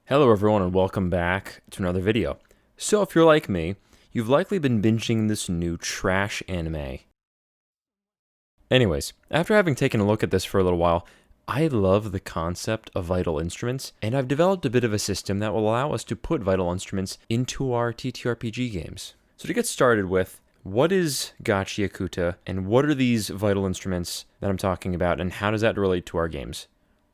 Hello everyone and welcome back to another video. So if you're like me, you've likely been binging this new trash anime. Anyways, after having taken a look at this for a little while, I love the concept of vital instruments, and I've developed a bit of a system that will allow us to put vital instruments into our TTRPG games. So to get started with, what is Gachiakuta, and what are these vital instruments that I'm talking about, and how does that relate to our games?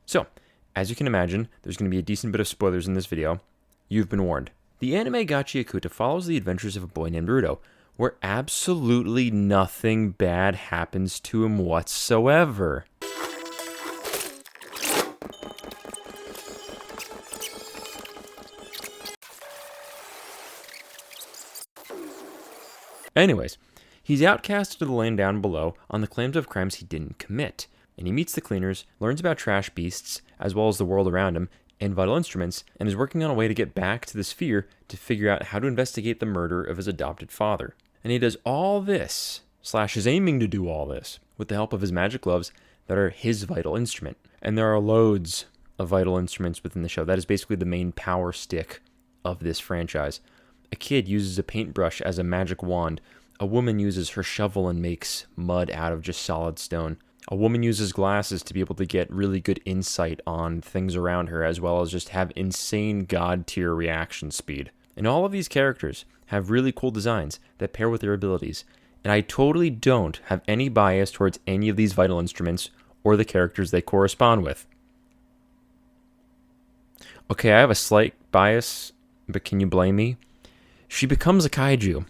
So, as you can imagine, there's going to be a decent bit of spoilers in this video. You've been warned. The anime Gachiakuta follows the adventures of a boy named Rudo, where absolutely nothing bad happens to him whatsoever. Anyways, he's outcast to the land down below on the claims of crimes he didn't commit, and he meets the cleaners, learns about trash beasts, as well as the world around him, and vital instruments, and is working on a way to get back to the sphere to figure out how to investigate the murder of his adopted father. And he does all this, / is aiming to do all this, with the help of his magic gloves that are his vital instrument. And there are loads of vital instruments within the show. That is basically the main power stick of this franchise. A kid uses a paintbrush as a magic wand. A woman uses her shovel and makes mud out of just solid stone. A woman uses glasses to be able to get really good insight on things around her, as well as just have insane god-tier reaction speed. And all of these characters have really cool designs that pair with their abilities. And I totally don't have any bias towards any of these vital instruments or the characters they correspond with. Okay, I have a slight bias, but can you blame me? She becomes a kaiju.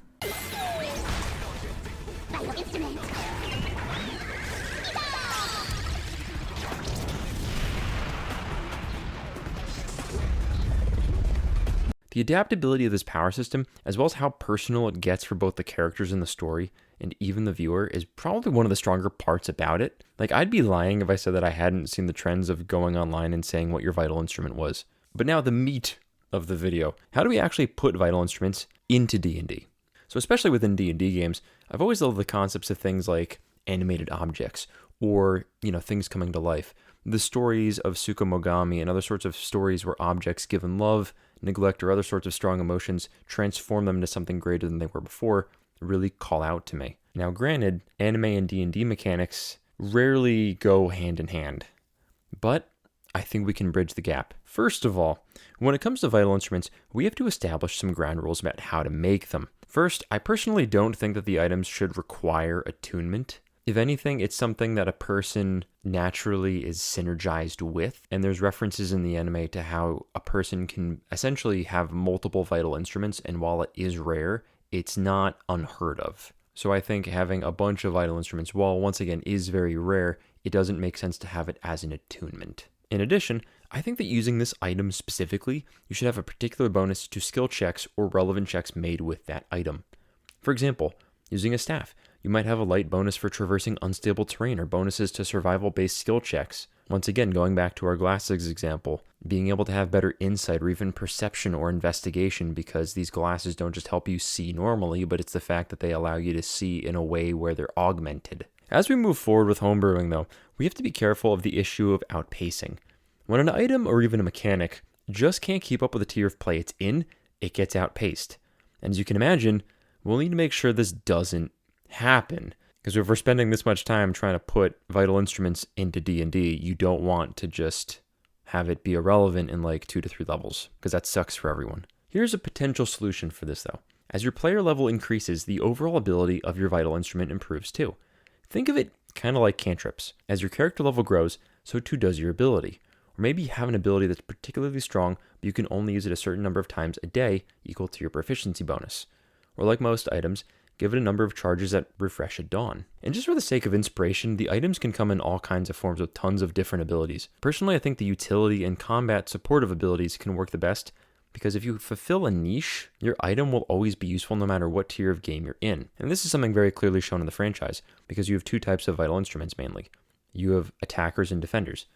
The adaptability of this power system, as well as how personal it gets for both the characters in the story and even the viewer, is probably one of the stronger parts about it. Like, I'd be lying if I said that I hadn't seen the trends of going online and saying what your vital instrument was. But now the meat of the video. How do we actually put vital instruments into D&D? So especially within D&D games, I've always loved the concepts of things like animated objects or, things coming to life. The stories of Tsukumogami and other sorts of stories where objects given love, neglect, or other sorts of strong emotions transform them into something greater than they were before really call out to me. Now, granted, anime and D&D mechanics rarely go hand in hand, but I think we can bridge the gap. First of all, when it comes to vital instruments, we have to establish some ground rules about how to make them. First, I personally don't think that the items should require attunement. If anything, it's something that a person naturally is synergized with, and there's references in the anime to how a person can essentially have multiple vital instruments, and while it is rare, it's not unheard of. So I think having a bunch of vital instruments, while once again is very rare, it doesn't make sense to have it as an attunement. In addition, I think that using this item specifically, you should have a particular bonus to skill checks or relevant checks made with that item. For example, using a staff, you might have a light bonus for traversing unstable terrain or bonuses to survival-based skill checks. Once again, going back to our glasses example, being able to have better insight or even perception or investigation, because these glasses don't just help you see normally, but it's the fact that they allow you to see in a way where they're augmented. As we move forward with homebrewing though, we have to be careful of the issue of outpacing. When an item or even a mechanic just can't keep up with the tier of play it's in, it gets outpaced. And as you can imagine, we'll need to make sure this doesn't happen. Because if we're spending this much time trying to put vital instruments into D&D, you don't want to just have it be irrelevant in like 2 to 3 levels, because that sucks for everyone. Here's a potential solution for this though. As your player level increases, the overall ability of your vital instrument improves too. Think of it kind of like cantrips. As your character level grows, so too does your ability. Or maybe you have an ability that's particularly strong, but you can only use it a certain number of times a day, equal to your proficiency bonus. Or like most items, give it a number of charges that refresh at dawn. And just for the sake of inspiration, the items can come in all kinds of forms with tons of different abilities. Personally, I think the utility and combat supportive abilities can work the best, because if you fulfill a niche, your item will always be useful no matter what tier of game you're in. And this is something very clearly shown in the franchise, because you have 2 types of vital instruments mainly. You have attackers and defenders.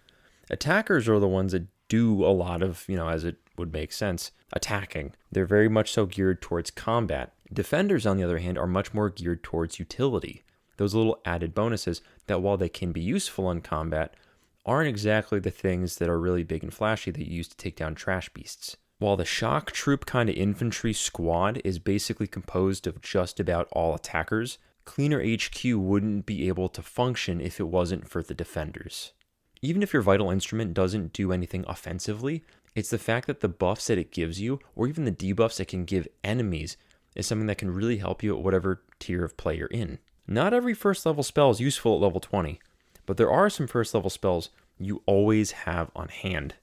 Attackers are the ones that do a lot of, as it would make sense, attacking. They're very much so geared towards combat. Defenders, on the other hand, are much more geared towards utility. Those little added bonuses that, while they can be useful in combat, aren't exactly the things that are really big and flashy that you use to take down trash beasts. While the shock troop kind of infantry squad is basically composed of just about all attackers, Cleaner HQ wouldn't be able to function if it wasn't for the defenders. Even if your vital instrument doesn't do anything offensively, it's the fact that the buffs that it gives you, or even the debuffs it can give enemies, is something that can really help you at whatever tier of play you're in. Not every first level spell is useful at level 20, but there are some first level spells you always have on hand.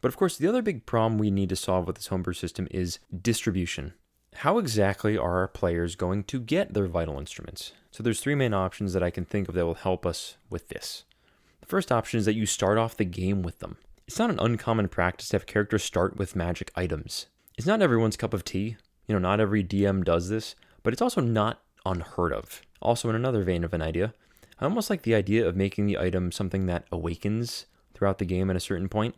But of course, the other big problem we need to solve with this homebrew system is distribution. How exactly are our players going to get their vital instruments? So there's three main options that I can think of that will help us with this. The first option is that you start off the game with them. It's not an uncommon practice to have characters start with magic items. It's not everyone's cup of tea. Not every DM does this, but it's also not unheard of. Also, in another vein of an idea, I almost like the idea of making the item something that awakens throughout the game at a certain point.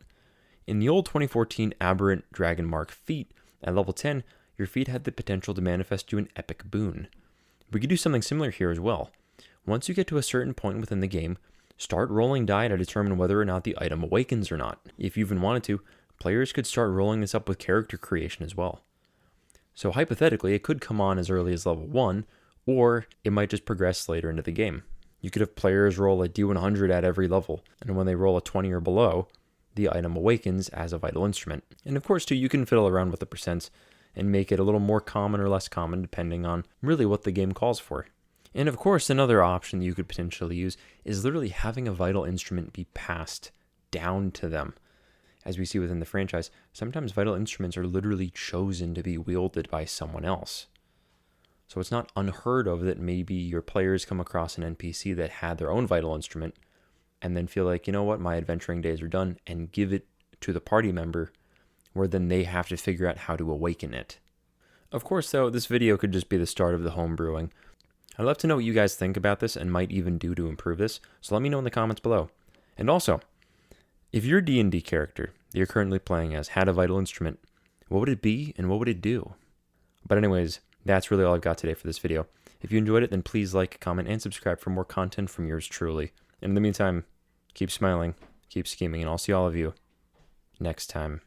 In the old 2014 Aberrant Dragon Mark feat, at level 10, your feat had the potential to manifest you an epic boon. We could do something similar here as well. Once you get to a certain point within the game, start rolling die to determine whether or not the item awakens or not. If you even wanted to, players could start rolling this up with character creation as well. So hypothetically, it could come on as early as level 1, or it might just progress later into the game. You could have players roll a D100 at every level, and when they roll a 20 or below, the item awakens as a vital instrument. And of course, too, you can fiddle around with the percents and make it a little more common or less common depending on really what the game calls for. And of course, another option that you could potentially use is literally having a vital instrument be passed down to them. As we see within the franchise, sometimes vital instruments are literally chosen to be wielded by someone else. So it's not unheard of that maybe your players come across an NPC that had their own vital instrument and then feel like, you know what, my adventuring days are done, and give it to the party member, where then they have to figure out how to awaken it. Of course, though, this video could just be the start of the home brewing. I'd love to know what you guys think about this and might even do to improve this, so let me know in the comments below. And also, if your D&D character that you're currently playing as had a vital instrument, what would it be and what would it do? But anyways, that's really all I've got today for this video. If you enjoyed it, then please like, comment, and subscribe for more content from yours truly. And in the meantime, keep smiling, keep scheming, and I'll see all of you next time.